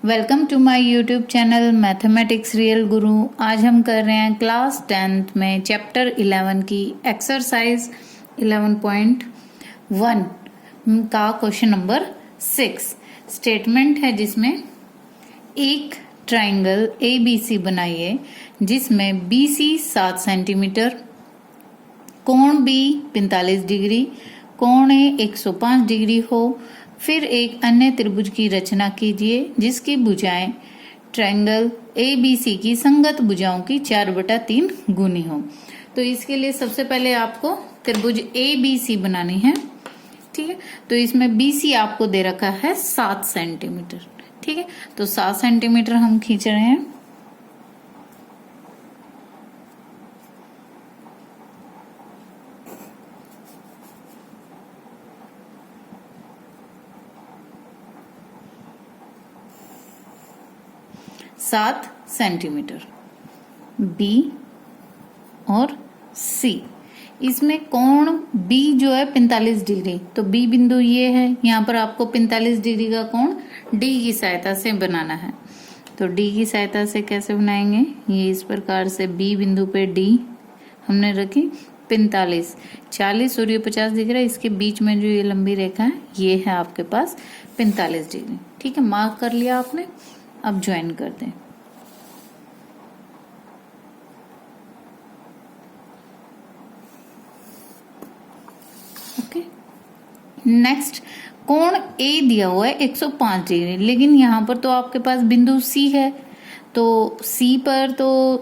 Welcome to my YouTube channel mathematics real Guru. आज हम कर रहे हैं क्लास 10th में चैप्टर 11 की एक्सरसाइज 11.1 का क्वेश्चन नंबर 6। स्टेटमेंट है जिसमें एक ट्राइंगल ABC बनाइए जिसमें BC 7 सेंटीमीटर, कोण B 45 डिग्री, कोण A 105 डिग्री हो। फिर एक अन्य त्रिभुज की रचना कीजिए जिसकी भुजाएं ट्रायंगल ABC की संगत भुजाओं की 4/3 गुनी हो। तो इसके लिए सबसे पहले आपको त्रिभुज ABC बनानी है। ठीक है, तो इसमें BC आपको दे रखा है 7 सेंटीमीटर। ठीक है, तो 7 सेंटीमीटर हम खींच रहे हैं। सात सेंटीमीटर B और C। इसमें कोण B जो है 45 डिग्री, तो B बिंदु ये है। यहाँ पर आपको 45 डिग्री का कोण D की सहायता से बनाना है। तो D की सहायता से कैसे बनाएंगे, ये इस प्रकार से B बिंदु पे D हमने रखी 45, 40 और ये 50 दिख रहा है। इसके बीच में जो ये लंबी रेखा है ये है आपके पास 45 डिग्री। ठीक है, मार्क कर लिया आपने। अब ज्वाइन कर दें। ओके, नेक्स्ट कोण A दिया हुआ है 105 डिग्री, लेकिन यहाँ पर तो आपके पास बिंदु C है, तो C पर तो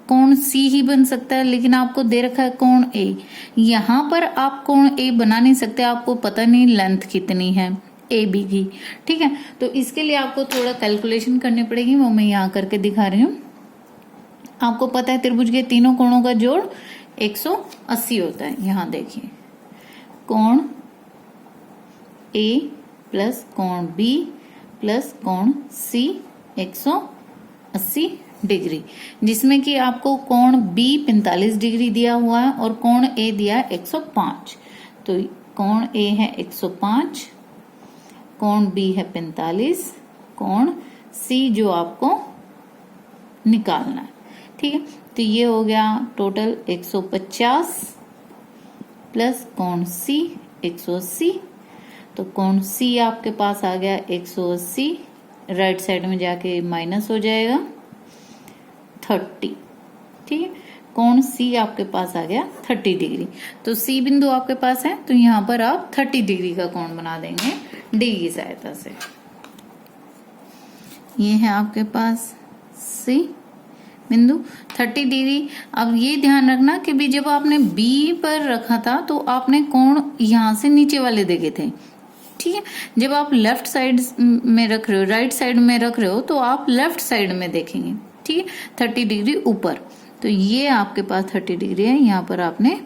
कोण C ही बन सकता है, लेकिन आपको दे रखा है कोण A। यहाँ पर आप कोण A बना नहीं सकते, आपको पता नहीं लेंथ कितनी है AB की। ठीक है, तो इसके लिए आपको थोड़ा कैलकुलेशन करनी पड़ेगी, वो मैं यहाँ करके दिखा रही हूँ। आपको पता है त्रिभुज के तीनों कोणों का जोड़ 180 होता है। यहाँ देखिए, कोण A प्लस कोण B प्लस कोण C 180 डिग्री, जिसमें कि आपको कोण B 45 डिग्री दिया हुआ है और कोण A दिया है 105। तो कोण A है 105, कोण B है 45, कोण C जो आपको निकालना है। ठीक है, तो ये हो गया टोटल 150 प्लस कोण C 180। तो कोण C आपके पास आ गया 180, राइट साइड में जाके माइनस हो जाएगा 30। ठीक है, कोण C आपके पास आ गया 30 डिग्री। तो C बिंदु आपके पास है, तो यहाँ पर आप 30 डिग्री का कोण बना देंगे D की सहायता से। ये है आपके पास C बिंदु 30 डिग्री। अब ये ध्यान रखना कि भी जब आपने B पर रखा था तो आपने कोण यहाँ से नीचे वाले देखे थे। ठीक है, जब आप लेफ्ट साइड में रख रहे हो, राइट साइड में रख रहे हो, तो आप लेफ्ट साइड में देखेंगे। ठीक है, 30 डिग्री ऊपर। तो ये आपके पास 30 डिग्री है, यहाँ पर आपने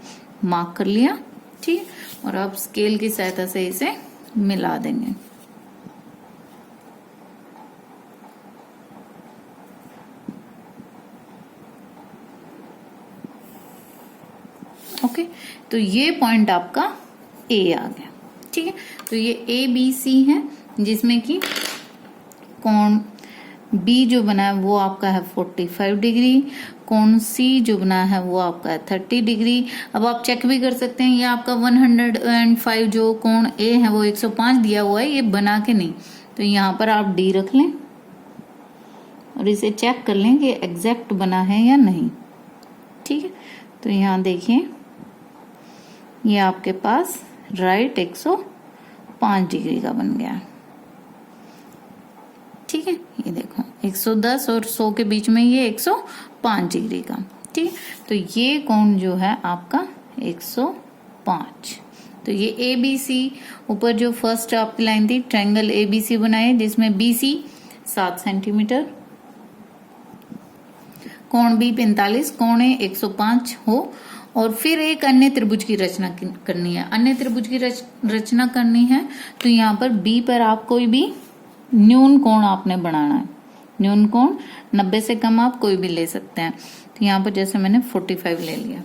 मार्क कर लिया। ठीक है, और आप स्केल की सहायता से इसे मिला देंगे। ओके, तो ये पॉइंट आपका A आ गया। ठीक है, तो ये ABC है जिसमें कि कोण B जो बना है वो आपका है 45 डिग्री, कोण C जो बना है वो आपका है 30 डिग्री। अब आप चेक भी कर सकते हैं, ये आपका 105 जो कोण A है वो 105 दिया हुआ है, ये बना के नहीं। तो यहाँ पर आप D रख लें और इसे चेक कर लें कि एग्जैक्ट बना है या नहीं। ठीक है, तो यहाँ देखिए, ये आपके पास राइट 105 डिग्री का बन गया। ठीक है, ये देखो 110 और 100 के बीच में ये 105 डिग्री का। ठीक, तो ये कोण जो है आपका 105। तो ये ABC ऊपर जो फर्स्ट आपकी लाइन थी, ट्रायंगल ABC बनाए जिसमें BC 7 सेंटीमीटर, कोण B 45, कोण A 105 हो। और फिर एक अन्य त्रिभुज की रचना करनी है। अन्य त्रिभुज की रचना करनी है तो यहाँ पर B पर आप कोई भी न्यून कोण आपने बनाना है। न्यून कोण 90 से कम आप कोई भी ले सकते हैं। तो यहाँ पर जैसे मैंने 45 ले लिया।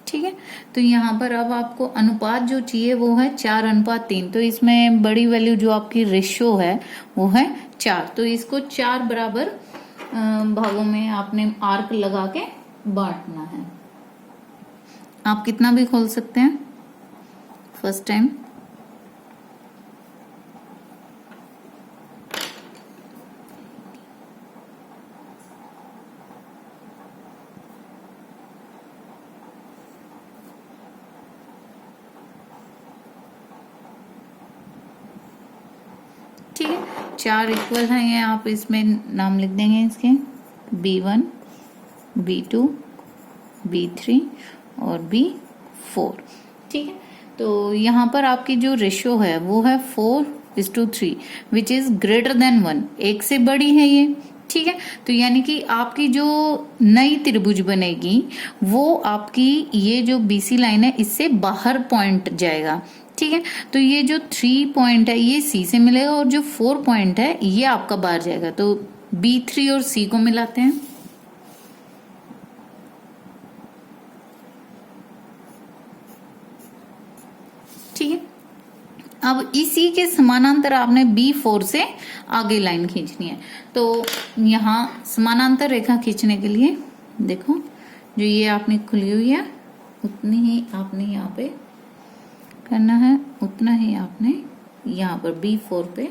ठीक है। तो यहाँ पर अब आपको अनुपात जो चाहिए वो है 4:3। तो इसमें बड़ी वैल्यू जो आपकी रेशियो है वो है 4। तो इसको 4 बराबर भागों में आपने आर्क लगा के बांटना है। आप कितना भी खोल सकते हैं फर्स्ट टाइम। ठीक है, 4 इक्वल है, ये आप इसमें नाम लिख देंगे इसके B1, B2, B3 और B4। ठीक है, तो यहाँ पर आपकी जो रेशियो है वो है 4:3 विच इज ग्रेटर देन 1, एक से बड़ी है ये। ठीक है, तो यानी कि आपकी जो नई त्रिभुज बनेगी वो आपकी ये जो BC लाइन है इससे बाहर पॉइंट जाएगा। ठीक है, तो ये जो 3 पॉइंट है ये C से मिलेगा और जो 4 पॉइंट है ये आपका बाहर जाएगा। तो B3 और C को मिलाते हैं। ठीक है, अब इसी के समानांतर आपने B4 से आगे लाइन खींचनी है। तो यहाँ समानांतर रेखा खींचने के लिए देखो, जो ये आपने खुली हुई है उतनी ही आपने यहाँ पे करना है, उतना ही आपने यहाँ पर B4 पे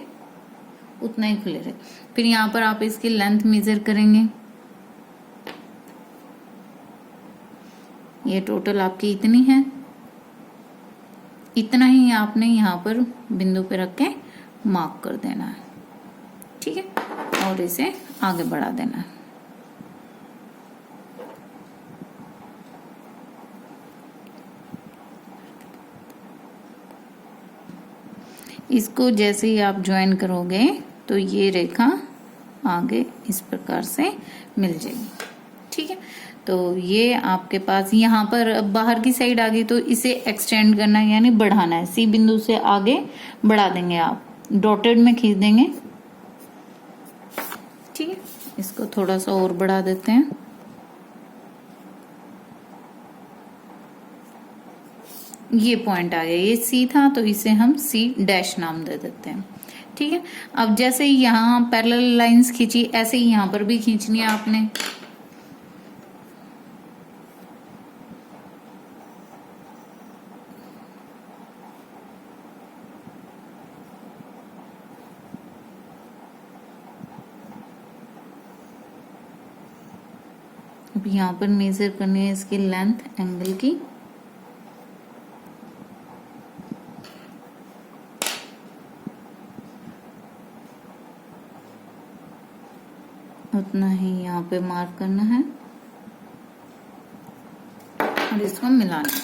उतना ही खुले रहे। फिर यहाँ पर आप इसकी लेंथ मेजर करेंगे। ये टोटल आपकी इतनी है, इतना ही आपने यहाँ पर बिंदु पे रख के मार्क कर देना है। ठीक है, और इसे आगे बढ़ा देना है। इसको जैसे ही आप ज्वाइन करोगे तो ये रेखा आगे इस प्रकार से मिल जाएगी। ठीक है, तो ये आपके पास यहाँ पर बाहर की साइड आ गई, तो इसे एक्सटेंड करना है यानी बढ़ाना है। C बिंदु से आगे बढ़ा देंगे, आप डॉटेड में खींच देंगे। ठीक है, इसको थोड़ा सा और बढ़ा देते हैं। ये पॉइंट आ गया, ये C था तो इसे हम C' नाम दे देते हैं। ठीक है, अब जैसे ही यहाँ पैरेलल लाइंस खींची ऐसे ही यहाँ पर भी खींचनी है आपने। अब यहाँ पर मेजर करनी है इसकी लेंथ एंगल की। उतना ही यहाँ पे मार्क करना है और इसको मिलाना है।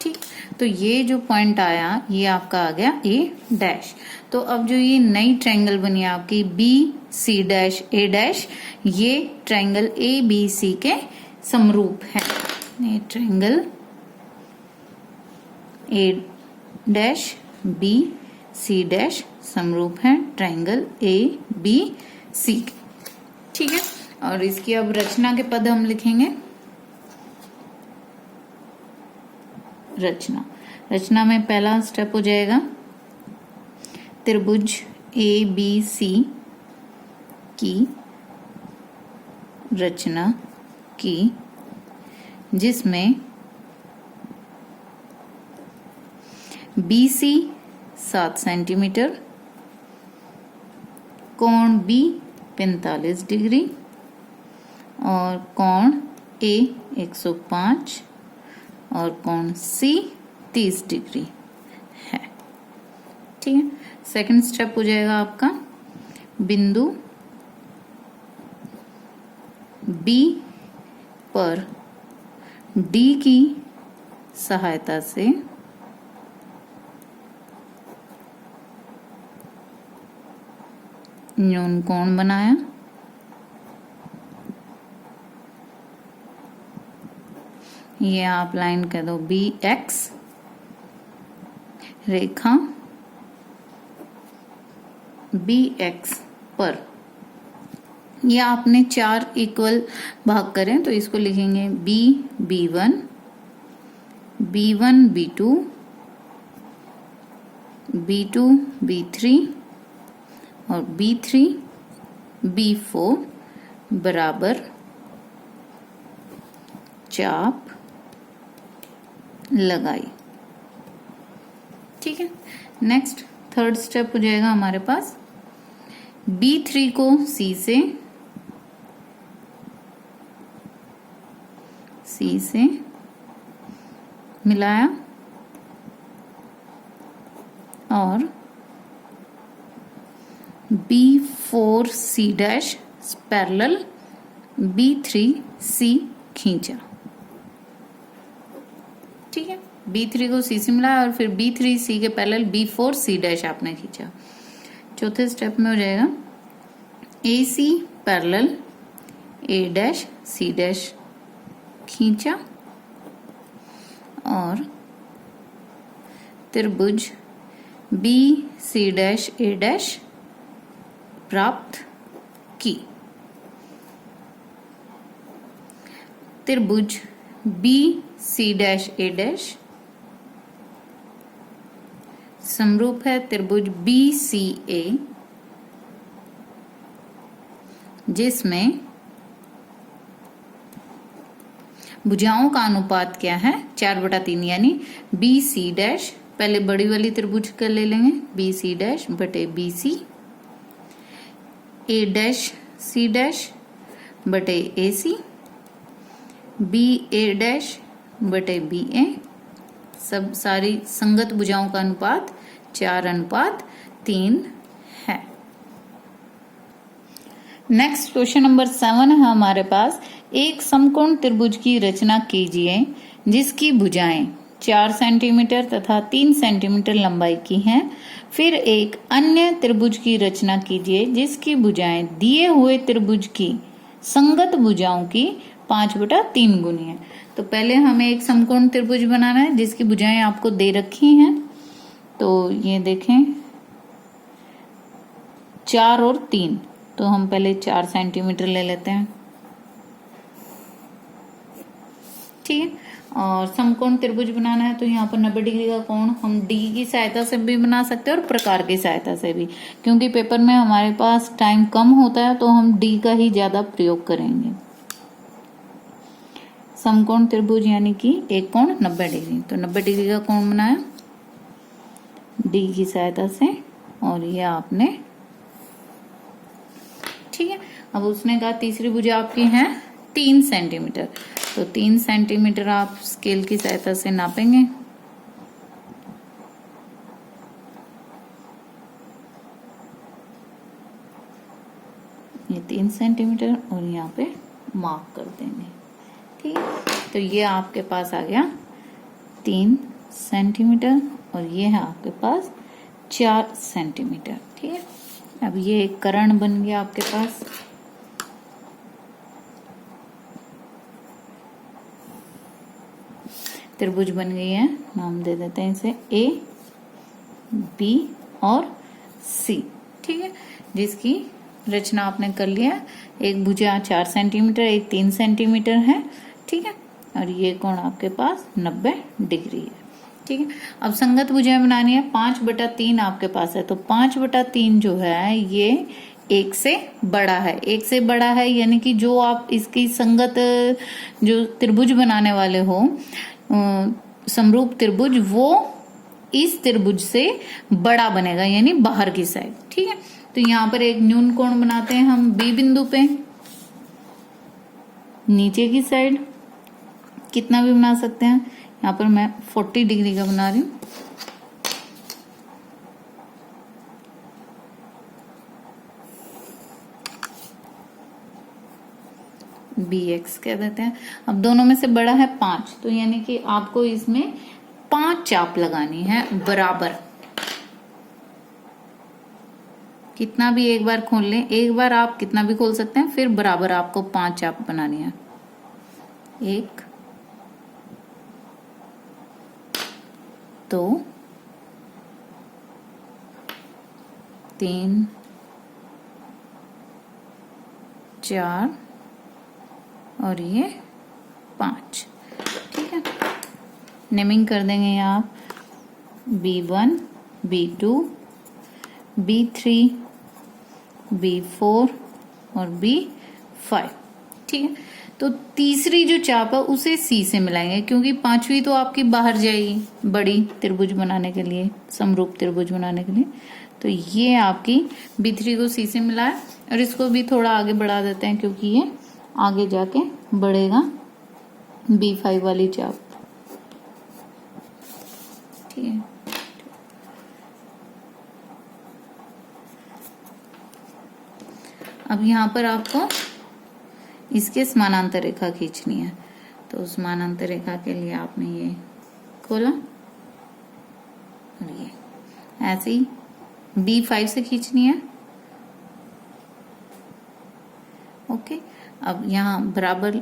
ठीक, तो ये जो पॉइंट आया ये आपका आ गया A'। तो अब जो ये नई ट्रायंगल बनी है आपकी BC', A', ये ट्रायंगल ABC के समरूप है। ये ट्रायंगल A', BC' समरूप है ट्रायंगल ABC। ठीक है, और इसकी अब रचना के पद हम लिखेंगे। रचना में पहला स्टेप हो जाएगा त्रिभुज ABC की रचना की, जिसमें BC 7 सेंटीमीटर, कोण B 45 डिग्री और कोण A 105 और कोण C 30 डिग्री है। ठीक है, सेकंड स्टेप हो जाएगा आपका बिंदु B पर D की सहायता से न्यून कोण बनाया। ये आप लाइन कह दो BX, रेखा बी एक्स पर, या आपने 4 इक्वल भाग करें तो इसको लिखेंगे B B1, B1 B2, B2 B3 और B3 B4 बराबर चाप लगाई। ठीक है, नेक्स्ट थर्ड स्टेप हो जाएगा हमारे पास, B3 को C से मिलाया और B4C डैश पैरेलल B3C खींचा। ठीक है, B3 को C से मिलाया और फिर B3C के पैरेलल B4C डैश आपने खींचा। चौथे स्टेप में हो जाएगा AC parallel A dash C dash खींचा और त्रिभुज BC डैश A डैश प्राप्त की। त्रिभुज BC डैश A डैश समरूप है त्रिभुज BCA, जिसमें भुजाओं का अनुपात क्या है 4/3, यानी BC डैश, पहले बड़ी वाली त्रिभुज का ले लेंगे BC डैश बटे BC, A dash C dash बटे AC, BA डैश बटे BA, सब सारी संगत भुजाओं का अनुपात 4:3 है। नेक्स्ट क्वेश्चन नंबर 7 है हमारे पास, एक समकोण त्रिभुज की रचना कीजिए जिसकी भुजाएं 4 सेंटीमीटर तथा 3 सेंटीमीटर लंबाई की हैं। फिर एक अन्य त्रिभुज की रचना कीजिए जिसकी भुजाएं दिए हुए त्रिभुज की संगत भुजाओं की 5/3 गुनी है। तो पहले हमें एक समकोण त्रिभुज बनाना है जिसकी भुजाएं आपको दे रखी हैं। तो ये देखें 4 और 3, तो हम पहले 4 सेंटीमीटर ले लेते हैं। ठीक है, और समकोण त्रिभुज बनाना है तो यहाँ पर 90 डिग्री का कोण हम डी की सहायता से भी बना सकते हैं और प्रकार की सहायता से भी, क्योंकि पेपर में हमारे पास टाइम कम होता है तो हम डी का ही ज्यादा प्रयोग करेंगे। समकोण त्रिभुज यानी कि एक कोण 90 डिग्री, तो 90 डिग्री का कोण बनाया डी की सहायता से, और ये आपने, ठीक है। अब उसने कहा तीसरी भुजा आपकी है 3 सेंटीमीटर, तो 3 सेंटीमीटर आप स्केल की सहायता से नापेंगे। ये 3 सेंटीमीटर और यहाँ पे मार्क कर देंगे। ठीक है, तो ये आपके पास आ गया 3 सेंटीमीटर और ये है आपके पास 4 सेंटीमीटर। ठीक है, अब ये एक कर्ण बन गया आपके पास। त्रिभुज बन गई है, नाम दे देते हैं इसे A, B और C। ठीक है, जिसकी रचना आपने कर लिया। एक भुजा 4 सेंटीमीटर, एक 3 सेंटीमीटर है। ठीक है, और ये कोण आपके पास 90 डिग्री है। ठीक है, अब संगत भुजाएं बनानी है। 5/3 आपके पास है, तो 5/3 जो है ये 1 से बड़ा है। 1 से बड़ा है यानी कि जो आप इसकी संगत जो त्रिभुज बनाने वाले हो, समरूप त्रिभुज, वो इस त्रिभुज से बड़ा बनेगा, यानी बाहर की साइड। ठीक है, तो यहाँ पर एक न्यून कोण बनाते हैं हम बी बिंदु पे, नीचे की साइड कितना भी बना सकते हैं। यहाँ पर मैं 40 डिग्री का बना रही हूँ। BX कह देते हैं। अब दोनों में से बड़ा है 5, तो यानी कि आपको इसमें 5 चाप लगानी है बराबर। कितना भी एक बार खोल लें, एक बार आप कितना भी खोल सकते हैं, फिर बराबर आपको 5 चाप बनानी है। 1 2 3 4 और ये 5। ठीक है, नेमिंग कर देंगे यहाँ B1, B2, B3, B4 और B5। ठीक है, तो तीसरी जो चाप है उसे C से मिलाएंगे, क्योंकि पांचवी तो आपकी बाहर जाएगी बड़ी त्रिभुज बनाने के लिए, समरूप त्रिभुज बनाने के लिए। तो ये आपकी B3 को C से मिलाए, और इसको भी थोड़ा आगे बढ़ा देते हैं क्योंकि ये आगे जाके बढ़ेगा B5 वाली चाप। ठीक है, अब यहाँ पर आपको इसके समानांतर रेखा खींचनी है। तो समानांतर रेखा के लिए आपने ये खोला और ये ऐसे ही B5 से खींचनी है। ओके, अब यहाँ बराबर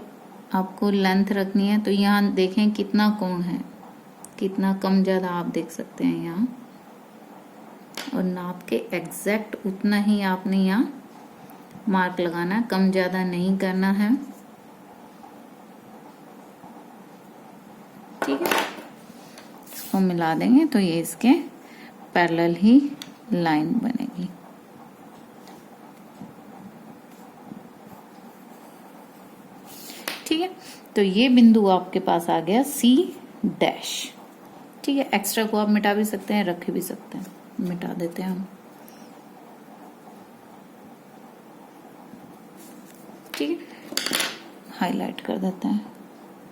आपको लेंथ रखनी है। तो यहाँ देखें कितना कोण है, कितना कम ज्यादा आप देख सकते हैं यहाँ, और नाप के एग्जैक्ट उतना ही आपने यहाँ मार्क लगाना है, कम ज्यादा नहीं करना है। ठीक है, इसको मिला देंगे तो ये इसके पैरेलल ही लाइन बनेगी। ठीक है, तो ये बिंदु आपके पास आ गया C डैश। ठीक है, एक्स्ट्रा को आप मिटा भी सकते हैं, रख भी सकते हैं, मिटा देते हैं हम। ठीक है, हाईलाइट कर देते हैं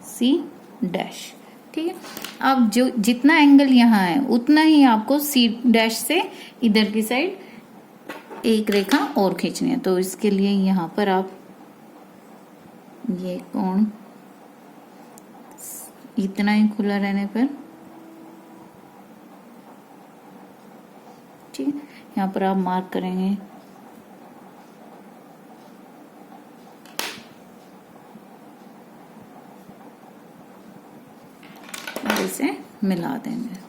C डैश। ठीक है, अब जो जितना एंगल यहाँ है उतना ही आपको C डैश से इधर की साइड एक रेखा और खींचनी है। तो इसके लिए यहाँ पर आप ये कोण इतना ही खुला रहने पर, ठीक है, यहाँ पर आप मार्क करेंगे। इसे मिला देंगे।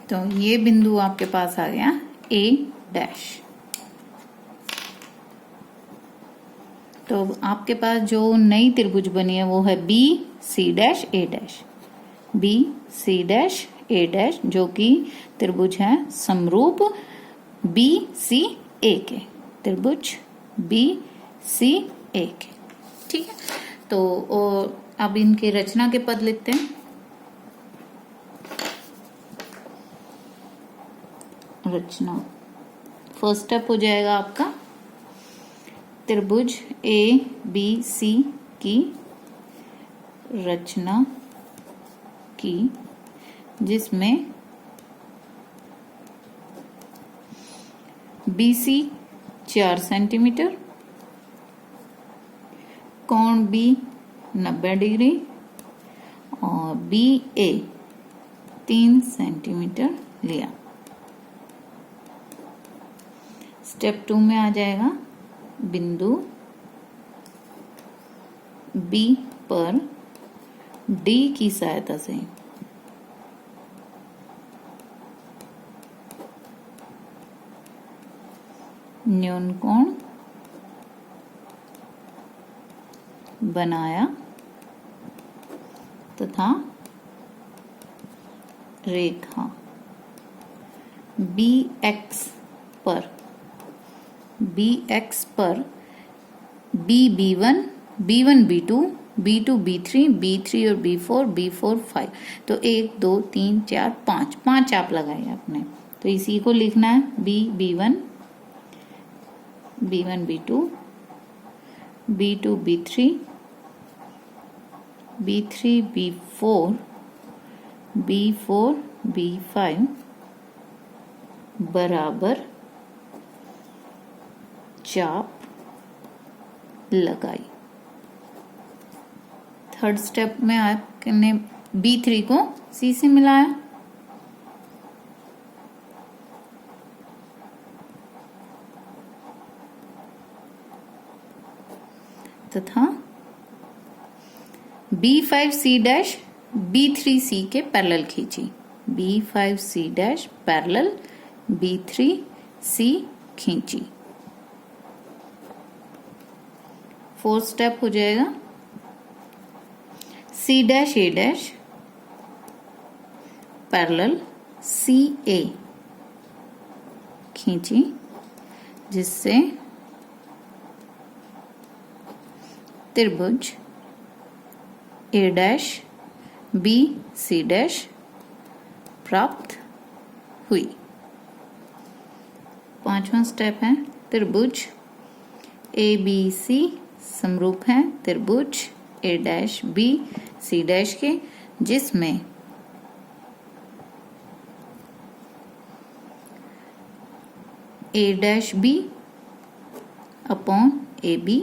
तो ये बिंदु आपके पास आ गया A डैश। तो आपके पास जो नई त्रिभुज बनी है वो है B C dash A dash, B C dash A dash, जो कि त्रिभुज है समरूप B C A के, त्रिभुज B C A के। ठीक है, तो अब इनके रचना के पद लिखते हैं। रचना, फर्स्ट स्टेप हो जाएगा आपका त्रिभुज A B C की रचना की, जिसमें BC 4 सेंटीमीटर, कोण B 90 डिग्री और BA 3 सेंटीमीटर लिया। स्टेप 2 में आ जाएगा बिंदु B पर D की सहायता से न्यून कोण बनाया तथा रेखा BX पर B1 B2 B2 B3 B3 और B4 B4 5। तो 1 2 3 4 5 आप लगाए आपने। तो इसी को लिखना है B1 B2 B2 B3 B3 B4 B4 B5 बराबर चाप लगाई। थर्ड स्टेप में आपने B3 को C से मिलाया। तथा B5C डैश B3C के पैरेलल खींची। B5C डैश पैरेलल B3C खींची। फोर्थ स्टेप हो जाएगा C dash A dash parallel CA खींची, जिससे त्रिभुज A dash B C dash प्राप्त हुई। पांचवा स्टेप है त्रिभुज ABC समरूप है त्रिभुज A dash B C dash के, जिसमें A dash B upon AB,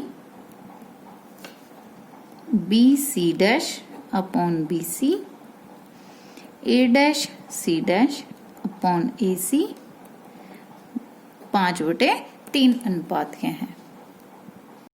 BC dash upon BC, A dash C dash upon AC 5/3 अनुपात के हैं।